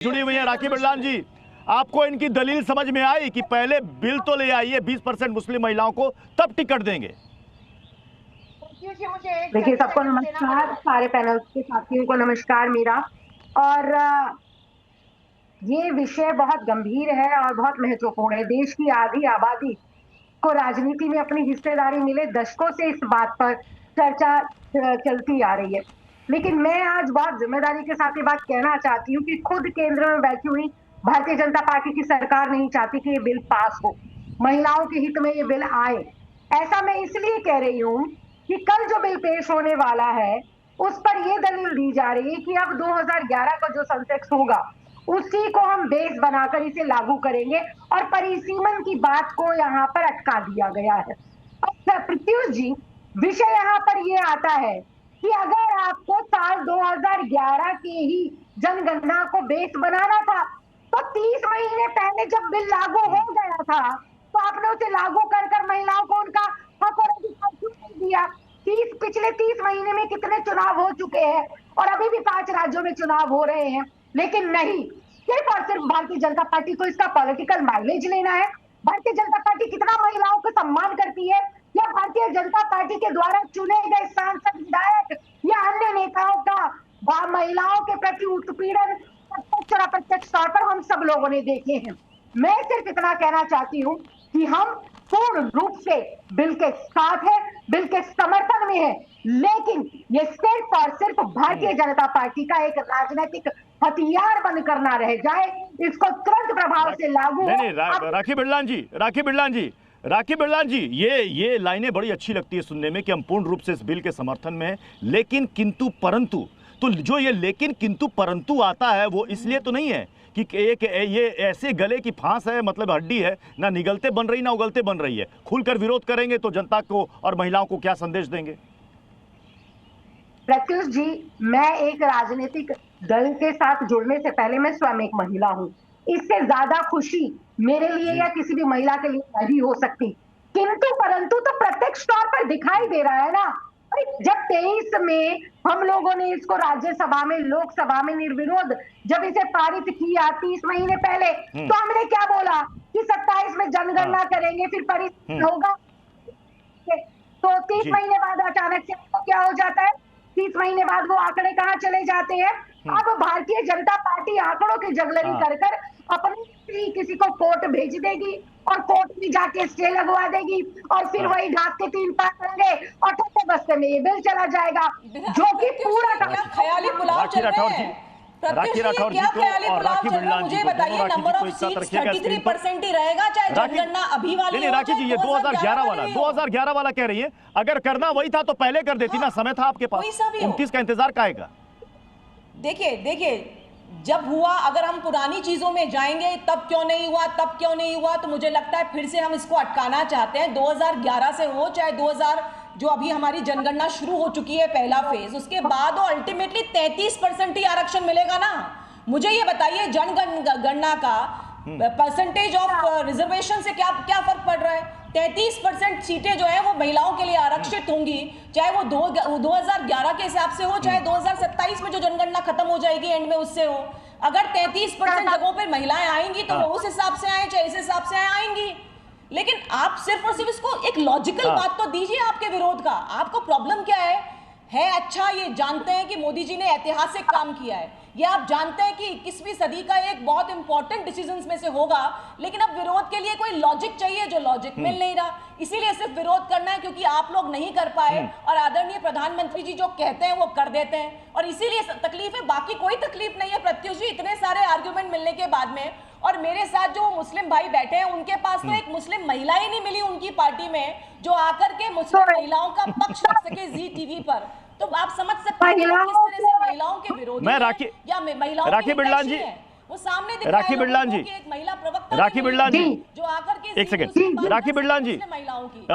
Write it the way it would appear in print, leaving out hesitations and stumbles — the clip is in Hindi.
जुड़ी हुई है। राखी बिरलान जी, आपको इनकी दलील समझ में आई कि पहले बिल तो ले आइए 20% मुस्लिम महिलाओं को, तब टिकट देंगे? देखिए, सबको नमस्कार, सारे पैनल के साथियों को नमस्कार मेरा। और ये विषय बहुत गंभीर है और बहुत महत्वपूर्ण है। देश की आधी आबादी को राजनीति में अपनी हिस्सेदारी मिले, दशकों से इस बात पर चर्चा चलती आ रही है। लेकिन मैं आज बहुत जिम्मेदारी के साथ ये बात कहना चाहती हूँ कि खुद केंद्र में बैठी हुई भारतीय जनता पार्टी की सरकार नहीं चाहती कि ये बिल पास हो, महिलाओं के हित में ये बिल आए। ऐसा मैं इसलिए कह रही हूँ कि कल जो बिल पेश होने वाला है उस पर ये दलील दी जा रही है कि अब 2011 का जो सेंसेक्स होगा उसी को हम बेस बनाकर इसे लागू करेंगे और परिसीमन की बात को यहाँ पर अटका दिया गया है। अच्छा प्रत्युष जी, विषय यहाँ पर ये आता है कि अगर आपको साल 2011 के ही जनगणना को बेस बनाना था तो 30 महीने पहले जब बिल लागू हो गया था तो आपने उसे लागू कर महिलाओं को उनका हक और अधिकार क्यों नहीं दिया? पिछले 30 महीने में कितने चुनाव हो चुके हैं और अभी भी 5 राज्यों में चुनाव हो रहे हैं, लेकिन नहीं, सिर्फ और सिर्फ भारतीय जनता पार्टी को इसका पॉलिटिकल माइलेज लेना है। भारतीय जनता पार्टी कितना महिलाओं को सम्मान करती है, या भारतीय जनता पार्टी के द्वारा चुने गए सांसद, विधायक या अन्य नेताओं का महिलाओं के प्रति उत्पीड़न प्रत्यक्ष और अप्रत्यक्ष तौर पर हम सब लोगों ने देखे हैं। मैं सिर्फ इतना कहना चाहती हूँ कि हम पूर्ण रूप से बिल के साथ है, बिल के समर्थन में है, लेकिन ये सिर्फ और सिर्फ भारतीय जनता पार्टी का एक राजनीतिक हथियार बनकर ना रह जाए, इसको तुरंत प्रभाव से लागू। नहीं, राखी बिरलान जी, ये लाइनें बड़ी अच्छी लगती है सुनने में कि हम पूर्ण रूप से इस बिल के समर्थन में हैं, लेकिन किंतु परंतु, तो जो ये लेकिन किंतु परंतु आता है वो इसलिए तो नहीं है कि एक ये ऐसे गले की फांस है, मतलब हड्डी है, ना निगलते बन रही ना उगलते बन रही है। खुलकर विरोध करेंगे तो जनता को और महिलाओं को क्या संदेश देंगे? प्रत्युष जी, मैं एक राजनीतिक दल के साथ जुड़ने से पहले मैं स्वयं एक महिला हूं। इससे ज्यादा खुशी मेरे लिए या किसी भी महिला के लिए नहीं हो सकती। किंतु परंतु तो प्रत्यक्ष तौर पर दिखाई दे रहा है ना। जब 23 में हम लोगों ने इसको राज्यसभा में, लोकसभा में निर्विरोध जब इसे पारित किया 30 महीने पहले, तो हमने क्या बोला कि 27 में जनगणना करेंगे, फिर परिसीमन होगा। तो 30 महीने बाद अचानक से तो क्या हो जाता है, 30 महीने बाद वो आंकड़े कहाँ चले जाते हैं? अब भारतीय जनता पार्टी आंकड़ों की जगलरी कर अपनी किसी को कोर्ट भेज देगी और कोर्ट में जाके स्टे लगवा देगी और फिर वही घास के 3 पात होंगे और ठट्टे बस्ते में ये बिल चला जाएगा, जो कि पूरा ख्याली पुलाव चल रहे हैं। राखी राठौर जी को और राखी बिरलान जी को, बताइए, नंबर ऑफ सीट्स 33% ही रहेगा चाहे जनगणना अभी वाली। नहीं, राखी जी, ये 2011 वाला कह रही है। अगर करना वही था तो पहले कर देती ना, समय था आपके पास। 29 का इंतजार काहेगा? देखिए जब हुआ, अगर हम पुरानी चीजों में जाएंगे तब क्यों नहीं हुआ, तो मुझे लगता है फिर से हम इसको अटकाना चाहते हैं। 2011 से हो चाहे 2000 जो अभी हमारी जनगणना शुरू हो चुकी है पहला फेज, उसके बाद वो अल्टीमेटली 33% ही आरक्षण मिलेगा ना। मुझे ये बताइए, जनगणना का परसेंटेज ऑफ रिजर्वेशन से क्या फर्क पड़ रहा है? 33% सीटें जो है वो महिलाओं के लिए आरक्षित होंगी, चाहे वो 2011 के हिसाब से हो चाहे 2027 में जो जनगणना खत्म हो जाएगी एंड में उससे हो। अगर 33% जगहों पर महिलाएं आएंगी तो वो उस हिसाब से आए चाहे इस हिसाब से आएंगी। लेकिन आप सिर्फ और सिर्फ इसको एक लॉजिकल बात तो दीजिए आपके विरोध का। आपको प्रॉब्लम क्या है? अच्छा, ये जानते हैं कि मोदी जी ने ऐतिहासिक काम किया है, ये आप जानते हैं कि 21वीं सदी का एक बहुत इंपॉर्टेंट डिसीजंस में से होगा, लेकिन अब विरोध के लिए कोई लॉजिक चाहिए, जो लॉजिक मिल नहीं रहा। इसीलिए सिर्फ विरोध करना है क्योंकि आप लोग नहीं कर पाए और आदरणीय प्रधानमंत्री जी जो कहते हैं वो कर देते हैं, और इसीलिए तकलीफ है, बाकी कोई तकलीफ नहीं है। प्रत्युष जी, इतने सारे आर्ग्यूमेंट मिलने के बाद में, और मेरे साथ जो मुस्लिम भाई बैठे हैं उनके पास तो एक मुस्लिम महिला ही नहीं मिली उनकी पार्टी में जो आकर के मुस्लिम महिलाओं का पक्ष रख सके जी टीवी पर। तो आप समझ सकते हैं किस तरह से महिलाओं के विरोधी या महिलाओं राखी बिरलान जी, वो सामने राखी बिरलान जी, एक महिला प्रवक्ता, राखी बिरलान जी, जो आकर के एक सेकंड, राखी बिरलान जी, महिलाओं की